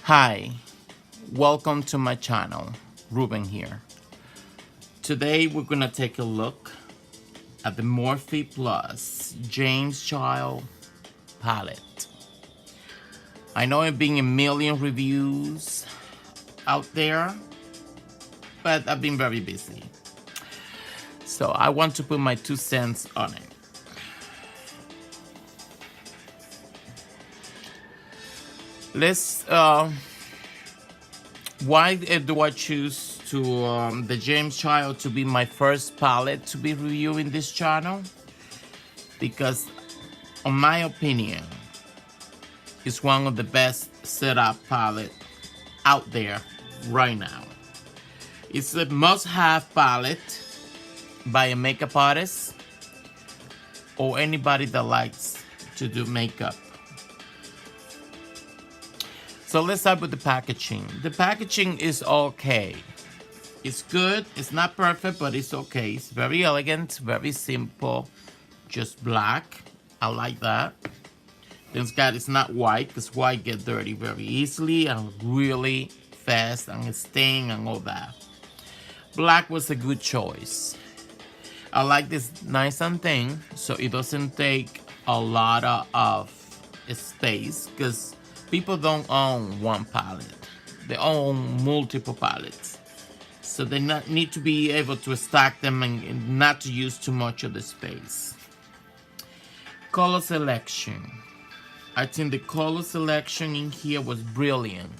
Hi, welcome to my channel. Ruben here. Today we're gonna take a look at the Morphe Plus James Charles palette. I know I've been a million reviews out there, but I've been very busy. So I want to put my 2 cents on it. Let's why do I choose the James Charles to be my first palette to be reviewing this channel? Because, in my opinion, it's one of the best setup palette out there right now. It's a must-have palette by a makeup artist or anybody that likes to do makeup. So let's start with the packaging. The packaging is okay. It's good. It's not perfect, but it's okay. It's very elegant, very simple, just black. I like that. Then it's not white, because white get dirty very easily and really fast and stain and all that. Black was a good choice. I like this nice and thin, so it doesn't take a lot of space, because people don't own one palette. They own multiple palettes. So they need to be able to stack them and not to use too much of the space. Color selection. I think the color selection in here was brilliant.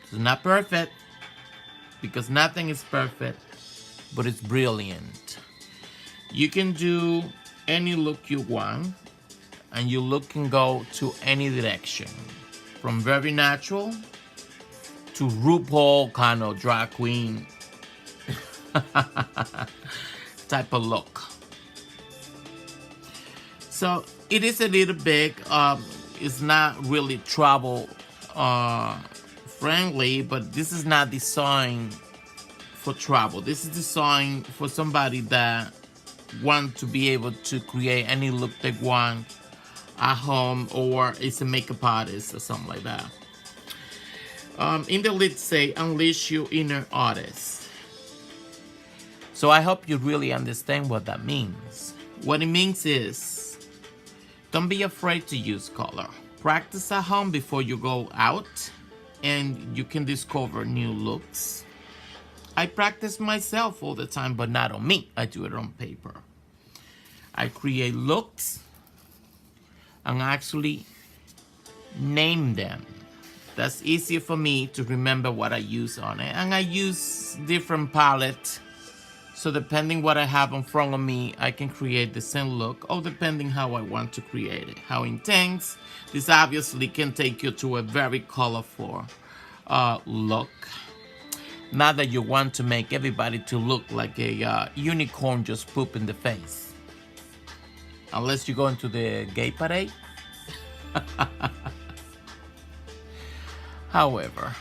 It's not perfect, because nothing is perfect, but it's brilliant. You can do any look you want, and your look can go to any direction. From very natural to RuPaul kind of drag queen type of look. So it is a little big. It's not really travel friendly, but this is not designed for travel. This is designed for somebody that want to be able to create any look they want at home, or it's a makeup artist or something like that. In the lid say, unleash your inner artist. So I hope you really understand what that means. What it means is, don't be afraid to use color. Practice at home before you go out, and you can discover new looks. I practice myself all the time, but not on me. I do it on paper. I create looks and actually name them. That's easier for me to remember what I use on it. And I use different palettes, so depending what I have in front of me, I can create the same look, or depending how I want to create it. How intense. This obviously can take you to a very colorful look. Not that you want to make everybody to look like a unicorn just poop in the face. Unless you go into the gay parade. However,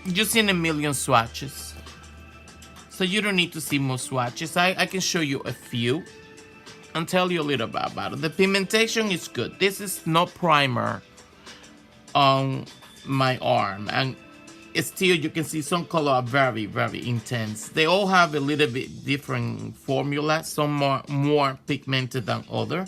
you've seen a million swatches, so you don't need to see more swatches. I can show you a few and tell you a little bit about it. The pigmentation is good. This is no primer on my arm, and still you can see some color are very, very intense. They all have a little bit different formula. Some are more pigmented than other,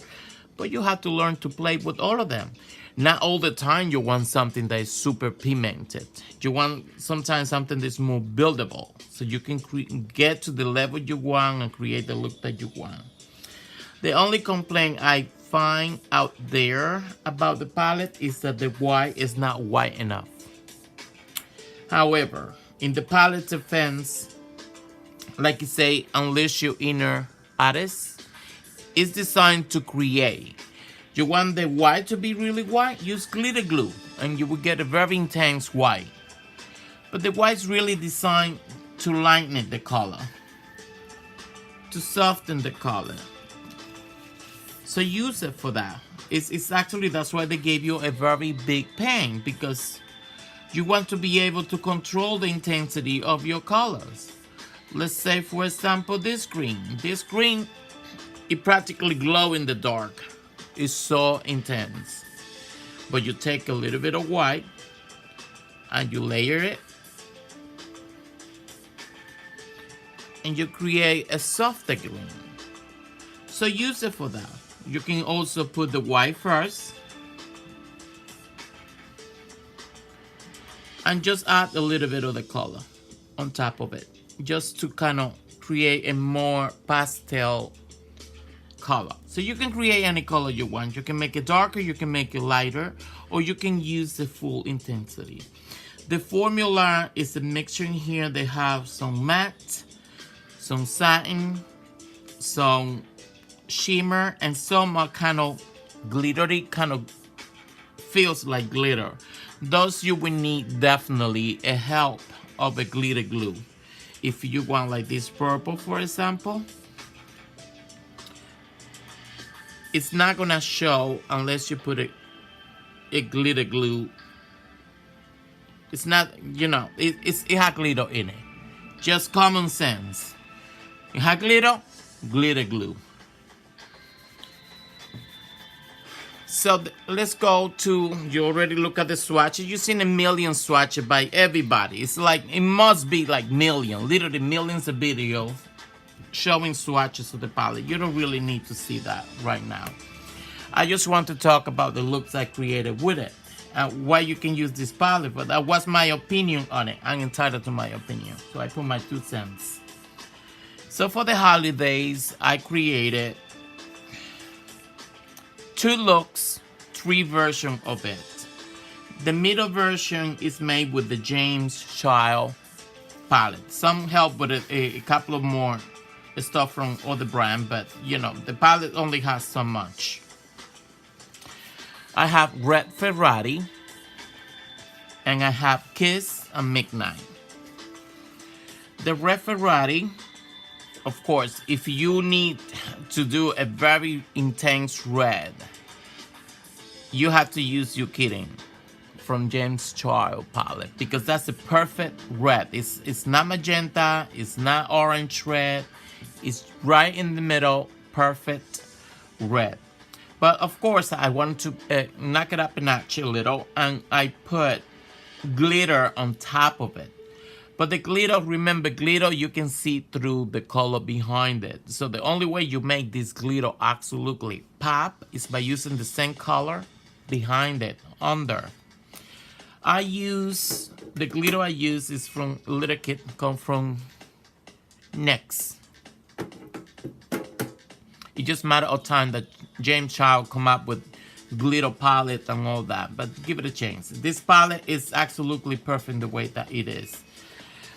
but you have to learn to play with all of them. Not all the time you want something that is super pigmented. You want sometimes something that's more buildable, so you can get to the level you want and create the look that you want. The only complaint I find out there about the palette is that the white is not white enough. However, in the palette defense, like you say, unleash your inner artist, it's designed to create. You want the white to be really white? Use glitter glue and you will get a very intense white. But the white's really designed to lighten the color, to soften the color. So use it for that. It's actually, that's why they gave you a very big pen, because you want to be able to control the intensity of your colors. Let's say, for example, this green. This green, it practically glows in the dark. It's so intense. But you take a little bit of white and you layer it, and you create a softer green. So use it for that. You can also put the white first and just add a little bit of the color on top of it, just to kind of create a more pastel color. So you can create any color you want. You can make it darker, you can make it lighter, or you can use the full intensity. The formula is a mixture in here. They have some matte, some satin, some shimmer, and some are kind of glittery, kind of feels like glitter. Those you will need definitely a help of a glitter glue. If you want like this purple, for example, it's not gonna show unless you put a glitter glue. It's not, you know, it has glitter in it. Just common sense. It has glitter, glitter glue. So let's go to, you already look at the swatches. You've seen a million swatches by everybody. It's like, it must be like million, literally millions of videos showing swatches of the palette. You don't really need to see that right now. I just want to talk about the looks I created with it and why you can use this palette. But that was my opinion on it. I'm entitled to my opinion. So I put my 2 cents. So for the holidays, I created 2 looks, 3 versions of it. The middle version is made with the James Charles palette. Some help with a couple of more stuff from other brand, but you know, the palette only has so much. I have Red Ferrari, and I have Kiss and Midnight. The Red Ferrari, of course, if you need to do a very intense red, you have to use Your Kidding from James Charles palette, because that's the perfect red. It's not magenta, it's not orange red, it's right in the middle, perfect red. But of course, I wanted to knock it up a notch a little, and I put glitter on top of it. But the glitter, remember, glitter you can see through the color behind it. So the only way you make this glitter absolutely pop is by using the same color behind it, under. The glitter I use is from a little kit, come from NYX. It just matter of time that James Charles come up with glitter palette and all that, but give it a chance. This palette is absolutely perfect the way that it is.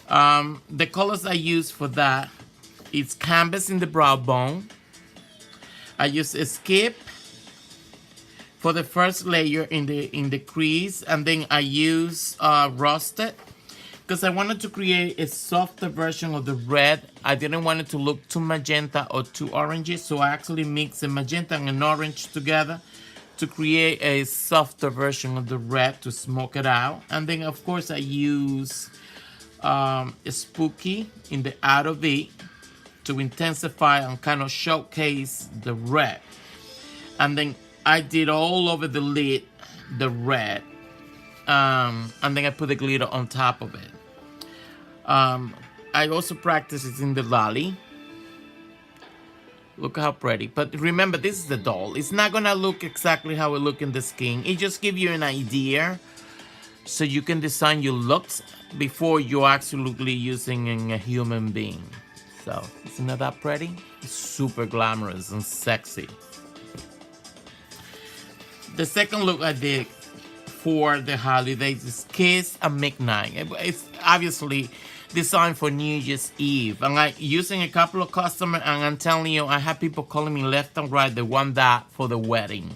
The colors I use for that is Canvas in the brow bone. I use a Skip for the first layer in the crease, and then I use Rusted because I wanted to create a softer version of the red. I didn't want it to look too magenta or too orangey, so I actually mixed a magenta and an orange together to create a softer version of the red to smoke it out. And then of course I use a Spooky in the outer V to intensify and kind of showcase the red. And then I did all over the lid the red, and then I put the glitter on top of it. I also practice it in the lolly. Look how pretty. But remember, this is the doll. It's not gonna look exactly how it look in the skin. It just gives you an idea so you can design your looks before you're absolutely using a human being. So, isn't it that pretty? It's super glamorous and sexy. The second look I did for the holidays is Kiss and Midnight. It's obviously designed for New Year's Eve. And I'm using a couple of customers, and I'm telling you, I have people calling me left and right. They want that for the wedding.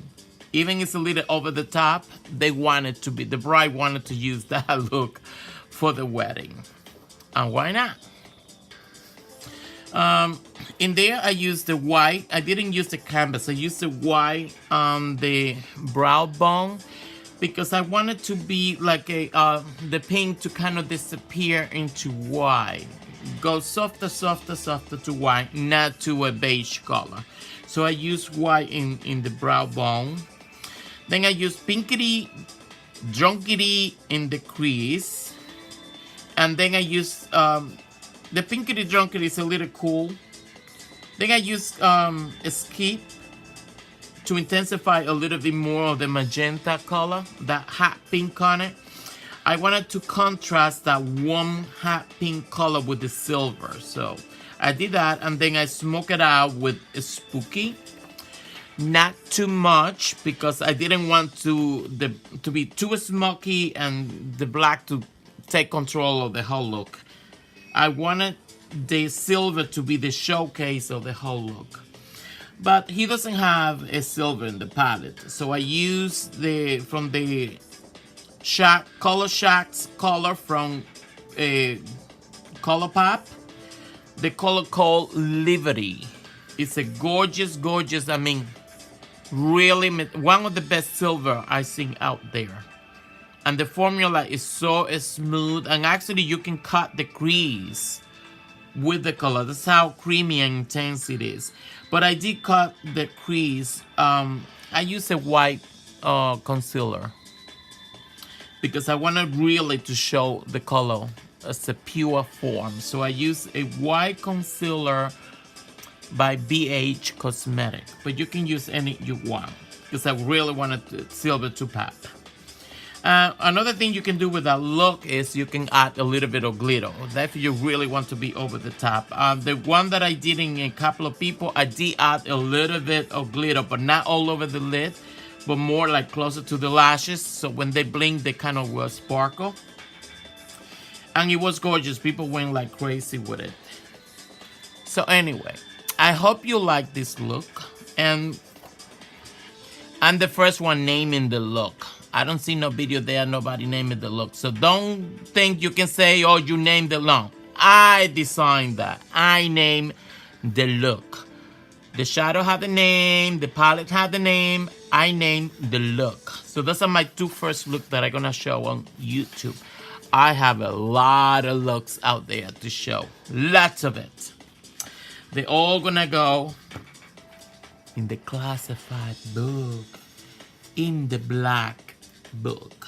Even if it's a little over the top, they want it to be, the bride wanted to use that look for the wedding. And why not? In there, I used the white. I didn't use the canvas. I used the white on the brow bone because I wanted to be like the pink to kind of disappear into white. Go softer, softer, softer to white, not to a beige color. So I used white in the brow bone. Then I used Pinkity drunkity in the crease, and then I use the pinkity drunkity is a little cool. Then I use a skip to intensify a little bit more of the magenta color, that hot pink on it. I wanted to contrast that warm hot pink color with the silver, so I did that, and then I smoke it out with a spooky. Not too much, because I didn't want to be too smoky and the black to take control of the whole look. I wanted the silver to be the showcase of the whole look. But he doesn't have a silver in the palette, so I use from the Color Shacks color from Colourpop, the color called Liberty. It's a gorgeous, I mean, really one of the best silver I've seen out there. And the formula is so smooth, and actually you can cut the crease with the color. That's how creamy and intense it is. But I did cut the crease. I use a white concealer because I wanted really to show the color as a pure form. So I use a white concealer by BH Cosmetic, but you can use any you want, because I really wanted the silver to pop. Another thing you can do with that look is you can add a little bit of glitter. If you really want to be over the top. The one that I did in a couple of people, I did add a little bit of glitter, but not all over the lid, but more like closer to the lashes, so when they blink, they kind of will sparkle. And it was gorgeous. People went like crazy with it. So anyway, I hope you like this look, and I'm the first one naming the look. I don't see no video there, nobody naming the look. So don't think you can say, oh, you named the look. I designed that. I named the look. The shadow had the name, the palette had the name. I named the look. So those are my two first looks that I'm gonna show on YouTube. I have a lot of looks out there to show. Lots of it. They're all gonna go in the classified book, in the black book.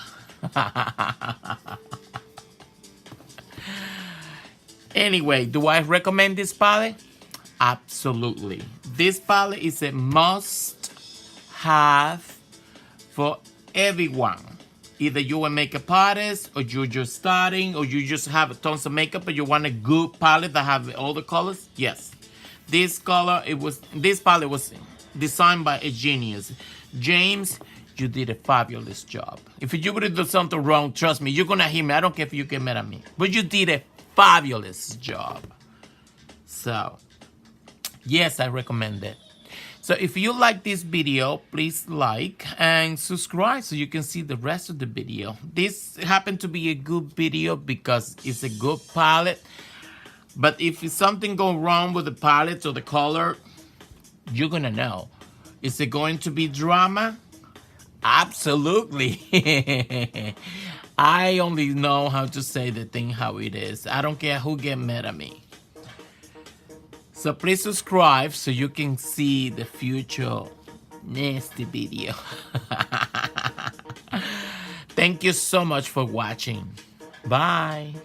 Anyway, do I recommend this palette? Absolutely. This palette is a must-have for everyone. Either you're a makeup artist, or you're just starting, or you just have tons of makeup, but you want a good palette that have all the colors. Yes, this palette was designed by a genius. James, you did a fabulous job. If you would have done something wrong, trust me, you're gonna hear me. I don't care if you get mad at me, but you did a fabulous job. So, yes, I recommend it. So if you like this video, please like and subscribe so you can see the rest of the video. This happened to be a good video because it's a good palette. But if something goes wrong with the palette or the color, you're gonna know. Is it going to be drama? Absolutely. I only know how to say the thing how it is. I don't care who get mad at me. So please subscribe so you can see the future nasty video. Thank you so much for watching. Bye.